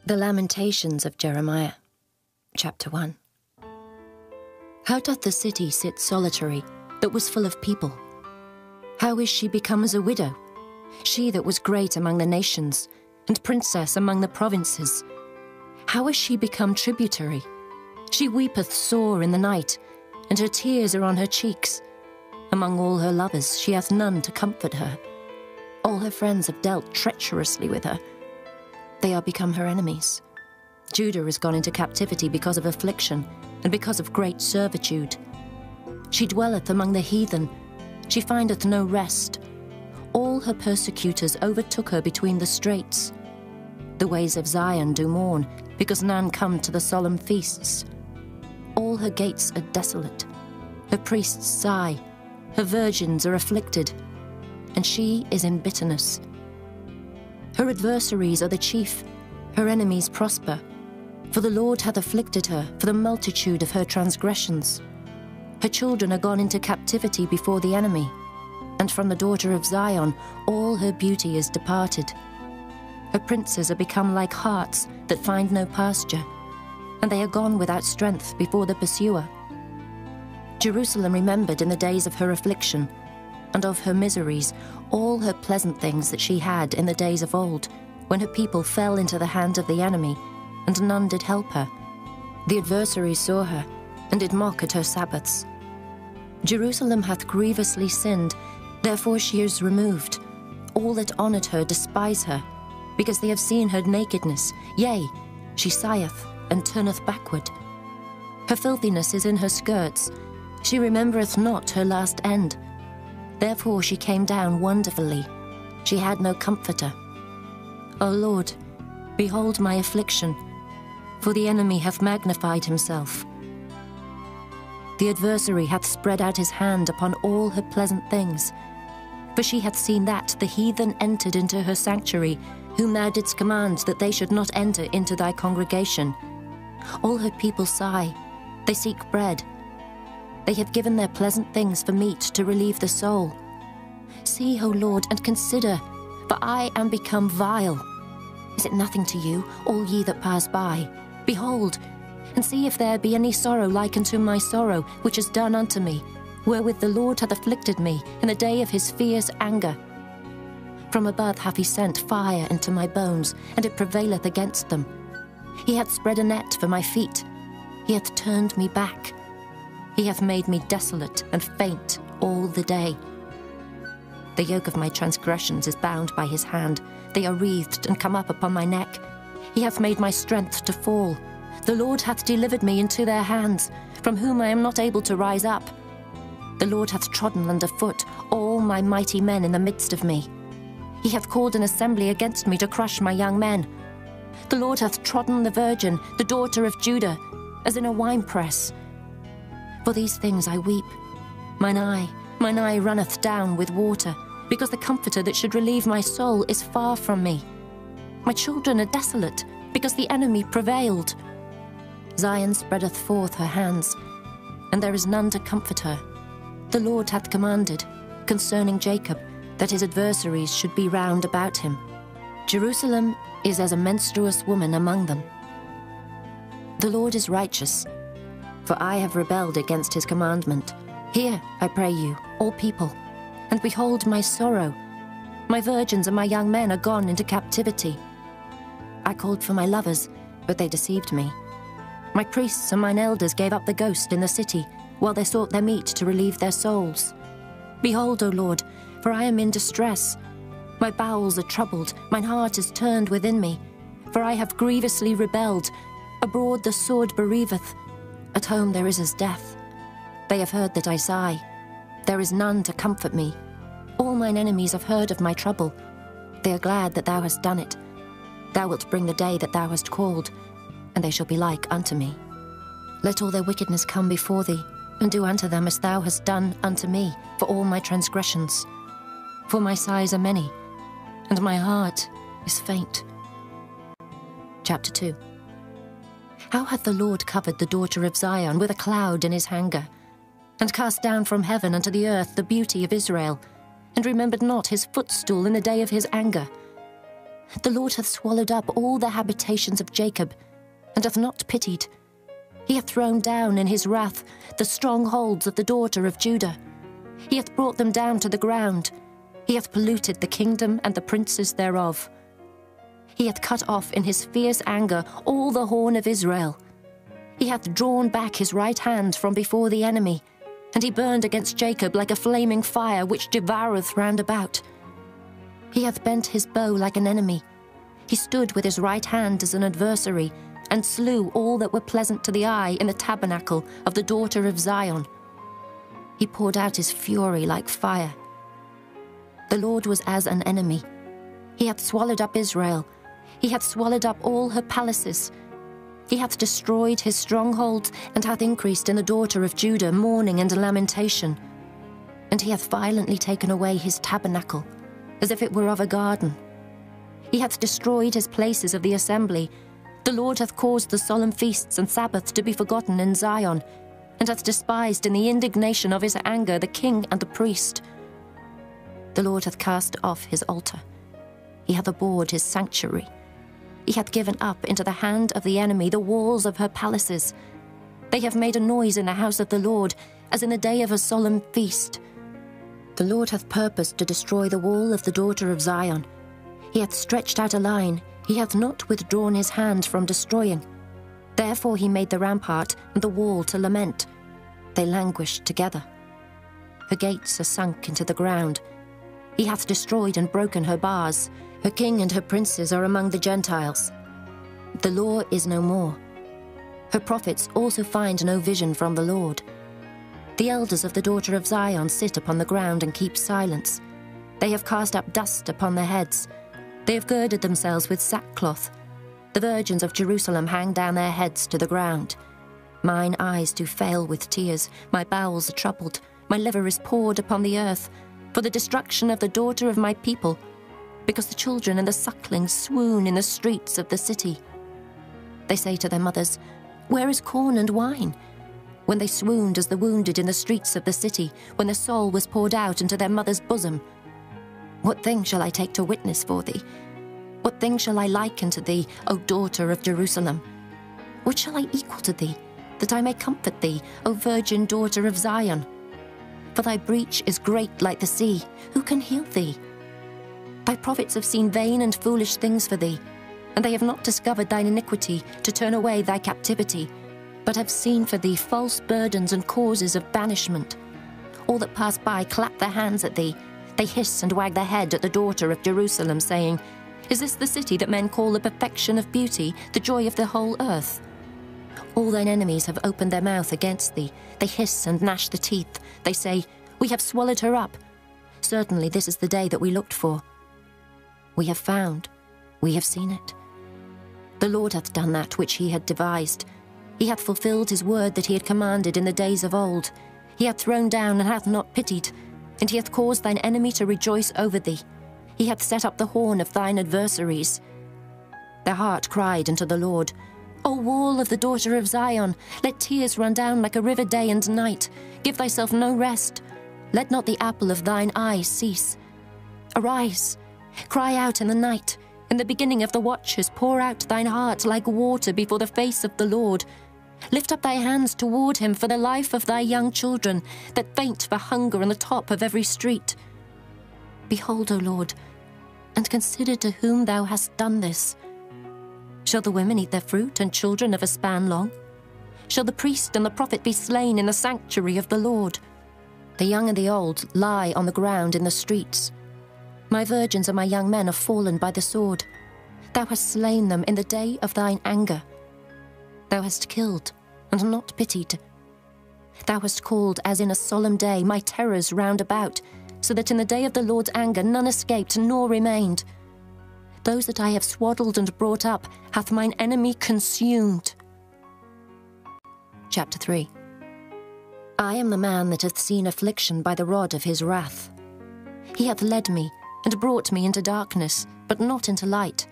The Lamentations of Jeremiah, Chapter 1. How doth the city sit solitary, that was full of people? How is she become as a widow, she that was great among the nations, and princess among the provinces? How is she become tributary? She weepeth sore in the night, and her tears are on her cheeks. Among all her lovers she hath none to comfort her. All her friends have dealt treacherously with her. They are become her enemies. Judah is gone into captivity because of affliction, and because of great servitude. She dwelleth among the heathen, she findeth no rest. All her persecutors overtook her between the straits. The ways of Zion do mourn, because none come to the solemn feasts. All her gates are desolate, her priests sigh, her virgins are afflicted, and she is in bitterness. Her adversaries are the chief, her enemies prosper. For the Lord hath afflicted her for the multitude of her transgressions. Her children are gone into captivity before the enemy, and from the daughter of Zion all her beauty is departed. Her princes are become like harts that find no pasture, and they are gone without strength before the pursuer. Jerusalem remembered in the days of her affliction, and of her miseries, all her pleasant things that she had in the days of old, when her people fell into the hand of the enemy, and none did help her. The adversaries saw her, and did mock at her Sabbaths. Jerusalem hath grievously sinned, therefore she is removed. All that honoured her despise her, because they have seen her nakedness. Yea, she sigheth, and turneth backward. Her filthiness is in her skirts, she remembereth not her last end. Therefore she came down wonderfully, she had no comforter. O Lord, behold my affliction, for the enemy hath magnified himself. The adversary hath spread out his hand upon all her pleasant things. For she hath seen that the heathen entered into her sanctuary, whom thou didst command that they should not enter into thy congregation. All her people sigh, they seek bread. They have given their pleasant things for meat to relieve the soul. See, O Lord, and consider, for I am become vile. Is it nothing to you, all ye that pass by? Behold, and see if there be any sorrow like unto my sorrow, which is done unto me, wherewith the Lord hath afflicted me in the day of his fierce anger. From above hath he sent fire into my bones, and it prevaileth against them. He hath spread a net for my feet, he hath turned me back. He hath made me desolate and faint all the day. The yoke of my transgressions is bound by his hand. They are wreathed and come up upon my neck. He hath made my strength to fall. The Lord hath delivered me into their hands, from whom I am not able to rise up. The Lord hath trodden under foot all my mighty men in the midst of me. He hath called an assembly against me to crush my young men. The Lord hath trodden the virgin, the daughter of Judah, as in a winepress. For these things I weep. Mine eye runneth down with water, because the comforter that should relieve my soul is far from me. My children are desolate, because the enemy prevailed. Zion spreadeth forth her hands, and there is none to comfort her. The Lord hath commanded, concerning Jacob, that his adversaries should be round about him. Jerusalem is as a menstruous woman among them. The Lord is righteous, for I have rebelled against his commandment. Hear, I pray you, all people, and behold my sorrow. My virgins and my young men are gone into captivity. I called for my lovers, but they deceived me. My priests and mine elders gave up the ghost in the city, while they sought their meat to relieve their souls. Behold, O Lord, for I am in distress. My bowels are troubled, mine heart is turned within me, for I have grievously rebelled. Abroad the sword bereaveth, at home there is as death. They have heard that I sigh. There is none to comfort me. All mine enemies have heard of my trouble. They are glad that thou hast done it. Thou wilt bring the day that thou hast called, and they shall be like unto me. Let all their wickedness come before thee, and do unto them as thou hast done unto me for all my transgressions. For my sighs are many, and my heart is faint. Chapter 2. How hath the Lord covered the daughter of Zion with a cloud in his anger, and cast down from heaven unto the earth the beauty of Israel, and remembered not his footstool in the day of his anger. The Lord hath swallowed up all the habitations of Jacob, and hath not pitied. He hath thrown down in his wrath the strongholds of the daughter of Judah. He hath brought them down to the ground. He hath polluted the kingdom and the princes thereof. He hath cut off in his fierce anger all the horn of Israel. He hath drawn back his right hand from before the enemy, and he burned against Jacob like a flaming fire which devoureth round about. He hath bent his bow like an enemy. He stood with his right hand as an adversary, and slew all that were pleasant to the eye in the tabernacle of the daughter of Zion. He poured out his fury like fire. The Lord was as an enemy. He hath swallowed up Israel. He hath swallowed up all her palaces. He hath destroyed his strongholds, and hath increased in the daughter of Judah mourning and lamentation. And he hath violently taken away his tabernacle, as if it were of a garden. He hath destroyed his places of the assembly. The Lord hath caused the solemn feasts and Sabbaths to be forgotten in Zion, and hath despised in the indignation of his anger the king and the priest. The Lord hath cast off his altar. He hath abhorred his sanctuary. He hath given up into the hand of the enemy the walls of her palaces. They have made a noise in the house of the Lord, as in the day of a solemn feast. The Lord hath purposed to destroy the wall of the daughter of Zion. He hath stretched out a line. He hath not withdrawn his hand from destroying. Therefore he made the rampart and the wall to lament. They languished together. Her gates are sunk into the ground. He hath destroyed and broken her bars. Her king and her princes are among the Gentiles. The law is no more. Her prophets also find no vision from the Lord. The elders of the daughter of Zion sit upon the ground and keep silence. They have cast up dust upon their heads. They have girded themselves with sackcloth. The virgins of Jerusalem hang down their heads to the ground. Mine eyes do fail with tears. My bowels are troubled. My liver is poured upon the earth, for the destruction of the daughter of my people, because the children and the sucklings swoon in the streets of the city. They say to their mothers, "Where is corn and wine?" When they swooned as the wounded in the streets of the city, when their soul was poured out into their mother's bosom. What thing shall I take to witness for thee? What thing shall I liken to thee, O daughter of Jerusalem? What shall I equal to thee, that I may comfort thee, O virgin daughter of Zion? For thy breach is great like the sea. Who can heal thee? Thy prophets have seen vain and foolish things for thee, and they have not discovered thine iniquity to turn away thy captivity, but have seen for thee false burdens and causes of banishment. All that pass by clap their hands at thee. They hiss and wag their head at the daughter of Jerusalem, saying, "Is this the city that men call the perfection of beauty, the joy of the whole earth?" All thine enemies have opened their mouth against thee. They hiss and gnash the teeth. They say, "We have swallowed her up. Certainly this is the day that we looked for. We have found, we have seen it. The Lord hath done that which he had devised. He hath fulfilled his word that he had commanded in the days of old. He hath thrown down and hath not pitied, and he hath caused thine enemy to rejoice over thee. He hath set up the horn of thine adversaries. Their heart cried unto the Lord, O wall of the daughter of Zion, let tears run down like a river day and night. Give thyself no rest. Let not the apple of thine eye cease. Arise, cry out in the night. In the beginning of the watches, pour out thine heart like water before the face of the Lord. Lift up thy hands toward him for the life of thy young children, that faint for hunger on the top of every street. Behold, O Lord, and consider to whom thou hast done this. Shall the women eat their fruit, and children of a span long? Shall the priest and the prophet be slain in the sanctuary of the Lord? The young and the old lie on the ground in the streets. My virgins and my young men are fallen by the sword. Thou hast slain them in the day of thine anger. Thou hast killed and not pitied. Thou hast called as in a solemn day my terrors round about, so that in the day of the Lord's anger none escaped nor remained. Those that I have swaddled and brought up hath mine enemy consumed. Chapter 3. I am the man that hath seen affliction by the rod of his wrath. He hath led me and brought me into darkness, but not into light.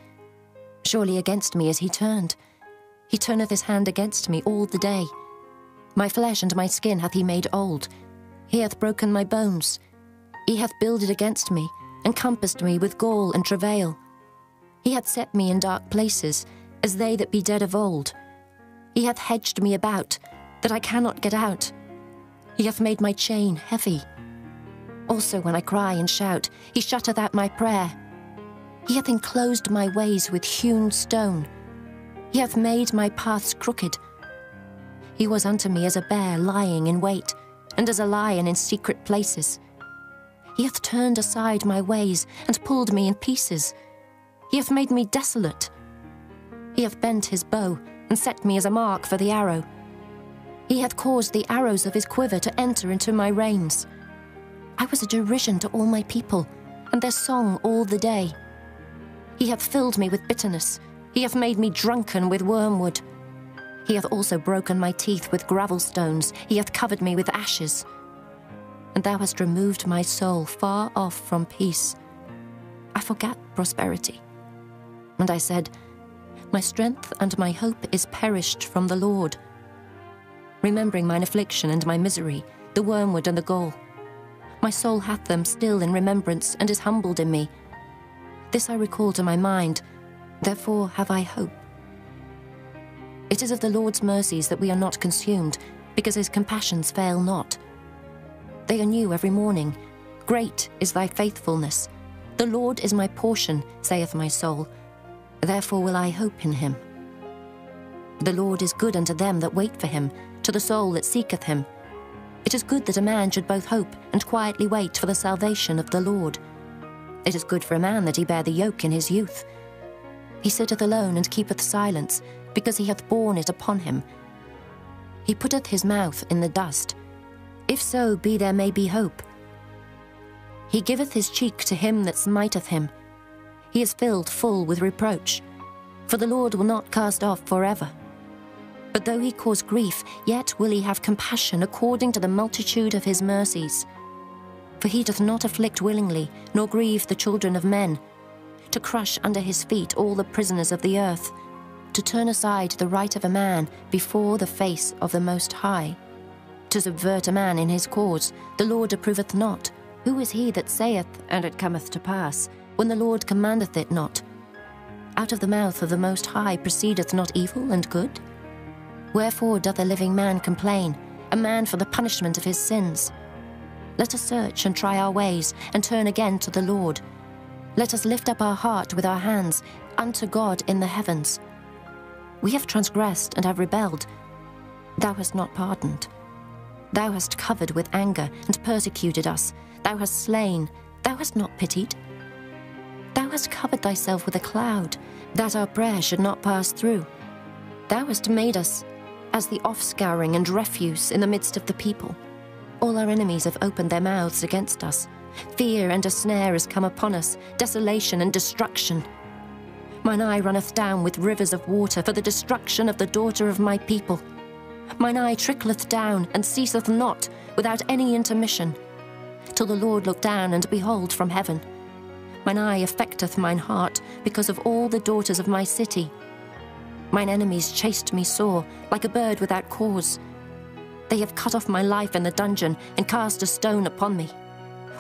Surely against me is he turned. He turneth his hand against me all the day. My flesh and my skin hath he made old. He hath broken my bones. He hath builded against me, and compassed me with gall and travail. He hath set me in dark places, as they that be dead of old. He hath hedged me about, that I cannot get out. He hath made my chain heavy. Also when I cry and shout, he shutteth out my prayer. He hath enclosed my ways with hewn stone. He hath made my paths crooked. He was unto me as a bear lying in wait, and as a lion in secret places. He hath turned aside my ways, and pulled me in pieces. He hath made me desolate. He hath bent his bow, and set me as a mark for the arrow. He hath caused the arrows of his quiver to enter into my reins. I was a derision to all my people, and their song all the day. He hath filled me with bitterness. He hath made me drunken with wormwood. He hath also broken my teeth with gravel stones. He hath covered me with ashes. And thou hast removed my soul far off from peace. I forgat prosperity. And I said, my strength and my hope is perished from the Lord. Remembering mine affliction and my misery, the wormwood and the gall. My soul hath them still in remembrance, and is humbled in me. This I recall to my mind, therefore have I hope. It is of the Lord's mercies that we are not consumed, because his compassions fail not. They are new every morning. Great is thy faithfulness. The Lord is my portion, saith my soul. Therefore will I hope in him. The Lord is good unto them that wait for him, to the soul that seeketh him. It is good that a man should both hope and quietly wait for the salvation of the Lord. It is good for a man that he bear the yoke in his youth. He sitteth alone and keepeth silence, because he hath borne it upon him. He putteth his mouth in the dust. If so be there may be hope. He giveth his cheek to him that smiteth him. He is filled full with reproach. For the Lord will not cast off forever. But though he cause grief, yet will he have compassion according to the multitude of his mercies. For he doth not afflict willingly, nor grieve the children of men, to crush under his feet all the prisoners of the earth, to turn aside the right of a man before the face of the Most High. To subvert a man in his cause, the Lord approveth not. Who is he that saith, and it cometh to pass, when the Lord commandeth it not? Out of the mouth of the Most High proceedeth not evil and good? Wherefore doth a living man complain, a man for the punishment of his sins? Let us search and try our ways, and turn again to the Lord. Let us lift up our heart with our hands unto God in the heavens. We have transgressed and have rebelled. Thou hast not pardoned. Thou hast covered with anger and persecuted us. Thou hast slain. Thou hast not pitied. Thou hast covered thyself with a cloud, that our prayer should not pass through. Thou hast made us as the offscouring and refuse in the midst of the people. All our enemies have opened their mouths against us. Fear and a snare is come upon us, desolation and destruction. Mine eye runneth down with rivers of water for the destruction of the daughter of my people. Mine eye trickleth down and ceaseth not without any intermission, till the Lord look down and behold from heaven. Mine eye affecteth mine heart because of all the daughters of my city. Mine enemies chased me sore, like a bird without cause. They have cut off my life in the dungeon, and cast a stone upon me.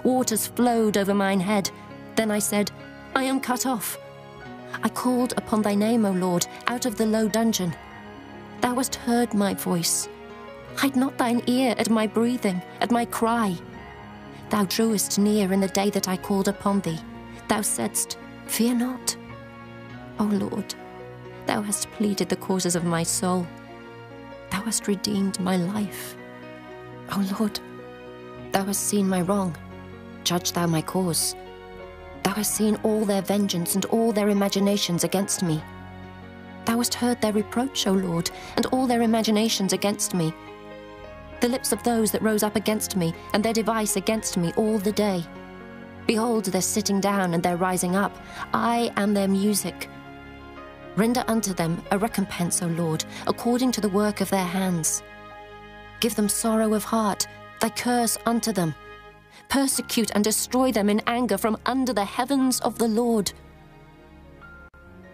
Waters flowed over mine head. Then I said, I am cut off. I called upon thy name, O Lord, out of the low dungeon. Thou hast heard my voice. Hide not thine ear at my breathing, at my cry. Thou drewest near in the day that I called upon thee. Thou saidst, fear not. O Lord, thou hast pleaded the causes of my soul. Thou hast redeemed my life. O Lord, thou hast seen my wrong. Judge thou my cause. Thou hast seen all their vengeance and all their imaginations against me. Thou hast heard their reproach, O Lord, and all their imaginations against me. The lips of those that rose up against me, and their device against me all the day. Behold their sitting down and their rising up. I am their music. Render unto them a recompense, O Lord, according to the work of their hands. Give them sorrow of heart, thy curse unto them. Persecute and destroy them in anger from under the heavens of the Lord.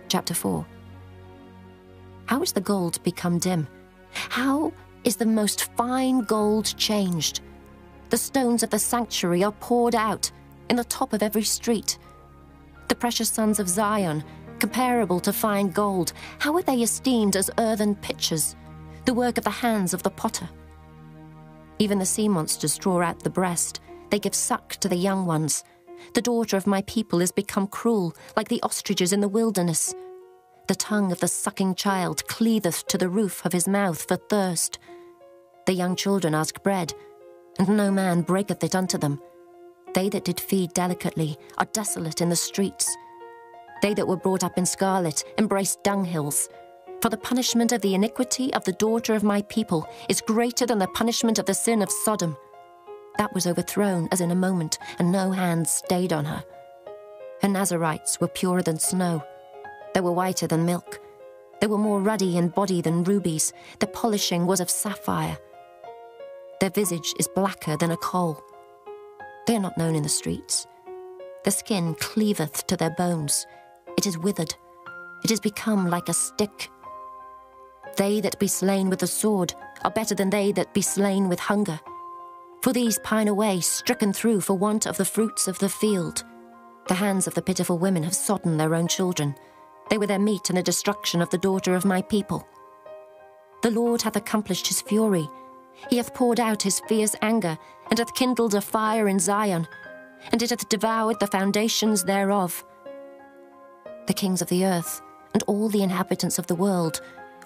Chapter 4. How is the gold become dim? How is the most fine gold changed? The stones of the sanctuary are poured out in the top of every street. The precious sons of Zion Comparable to fine gold, how are they esteemed as earthen pitchers, the work of the hands of the potter? Even the sea monsters draw out the breast. They give suck to the young ones. The daughter of my people is become cruel, like the ostriches in the wilderness. The tongue of the sucking child cleaveth to the roof of his mouth for thirst. The young children ask bread, and no man breaketh it unto them. They that did feed delicately are desolate in the streets. They that were brought up in scarlet embrace dunghills. For the punishment of the iniquity of the daughter of my people is greater than the punishment of the sin of Sodom. That was overthrown as in a moment, and no hand stayed on her. Her Nazarites were purer than snow. They were whiter than milk. They were more ruddy in body than rubies. Their polishing was of sapphire. Their visage is blacker than a coal. They are not known in the streets. Their skin cleaveth to their bones. It is withered. It is become like a stick. They that be slain with the sword are better than they that be slain with hunger. For these pine away, stricken through for want of the fruits of the field. The hands of the pitiful women have sodden their own children. They were their meat in the destruction of the daughter of my people. The Lord hath accomplished his fury. He hath poured out his fierce anger, and hath kindled a fire in Zion, and it hath devoured the foundations thereof. The kings of the earth, and all the inhabitants of the world,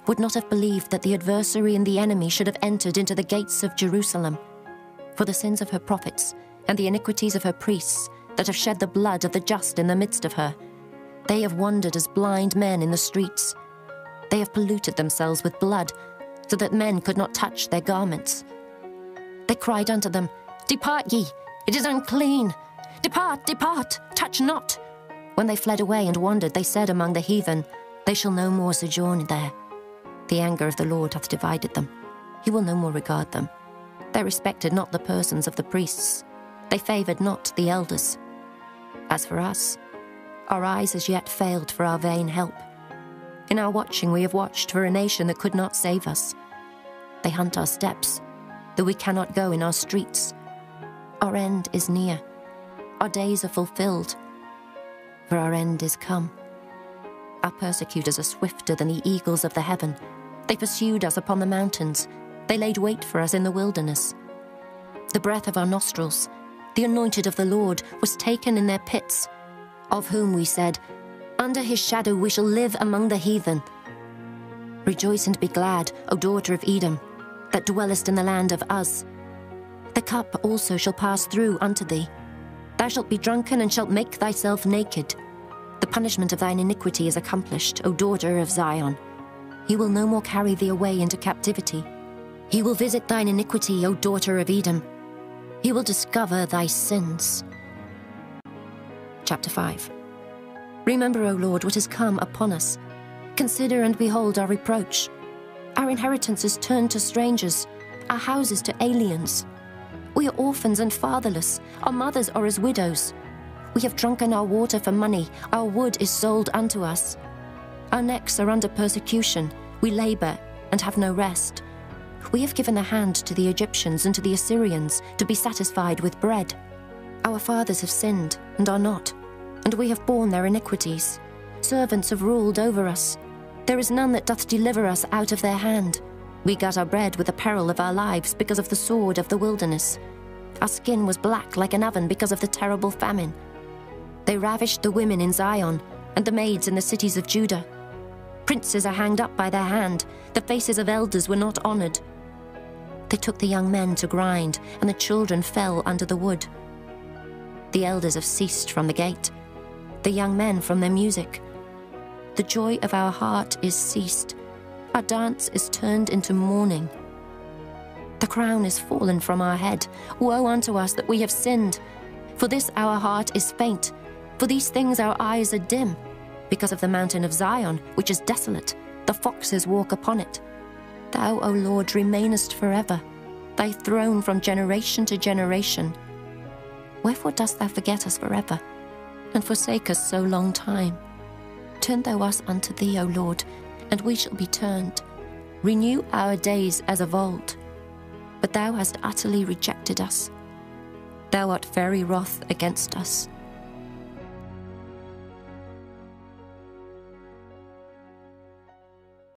would not have believed that the adversary and the enemy should have entered into the gates of Jerusalem. For the sins of her prophets, and the iniquities of her priests, that have shed the blood of the just in the midst of her, they have wandered as blind men in the streets. They have polluted themselves with blood, so that men could not touch their garments. They cried unto them, Depart ye, it is unclean. Depart, depart, touch not. When they fled away and wandered, they said among the heathen, They shall no more sojourn there. The anger of the Lord hath divided them. He will no more regard them. They respected not the persons of the priests. They favoured not the elders. As for us, our eyes as yet failed for our vain help. In our watching we have watched for a nation that could not save us. They hunt our steps, though we cannot go in our streets. Our end is near. Our days are fulfilled, for our end is come. Our persecutors are swifter than the eagles of the heaven. They pursued us upon the mountains. They laid wait for us in the wilderness. The breath of our nostrils, the anointed of the Lord, was taken in their pits, of whom we said, Under his shadow we shall live among the heathen. Rejoice and be glad, O daughter of Edom, that dwellest in the land of Uz. The cup also shall pass through unto thee. Thou shalt be drunken and shalt make thyself naked. The punishment of thine iniquity is accomplished, O daughter of Zion. He will no more carry thee away into captivity. He will visit thine iniquity, O daughter of Edom. He will discover thy sins. Chapter 5. Remember, O Lord, what has come upon us. Consider and behold our reproach. Our inheritance is turned to strangers, our houses to aliens. We are orphans and fatherless. Our mothers are as widows. We have drunken our water for money. Our wood is sold unto us. Our necks are under persecution. We labor and have no rest. We have given the hand to the Egyptians and to the Assyrians to be satisfied with bread. Our fathers have sinned and are not, and we have borne their iniquities. Servants have ruled over us. There is none that doth deliver us out of their hand. We got our bread with the peril of our lives because of the sword of the wilderness. Our skin was black like an oven because of the terrible famine. They ravished the women in Zion and the maids in the cities of Judah. Princes are hanged up by their hand. The faces of elders were not honored. They took the young men to grind, and the children fell under the wood. The elders have ceased from the gate, the young men from their music. The joy of our heart is ceased. Our dance is turned into mourning. The crown is fallen from our head. Woe unto us that we have sinned. For this our heart is faint. For these things our eyes are dim. Because of the mountain of Zion, which is desolate, the foxes walk upon it. Thou, O Lord, remainest forever, thy throne from generation to generation. Wherefore dost thou forget us forever, and forsake us so long time? Turn thou us unto thee, O Lord, and we shall be turned. Renew our days as of old. But thou hast utterly rejected us. Thou art very wroth against us.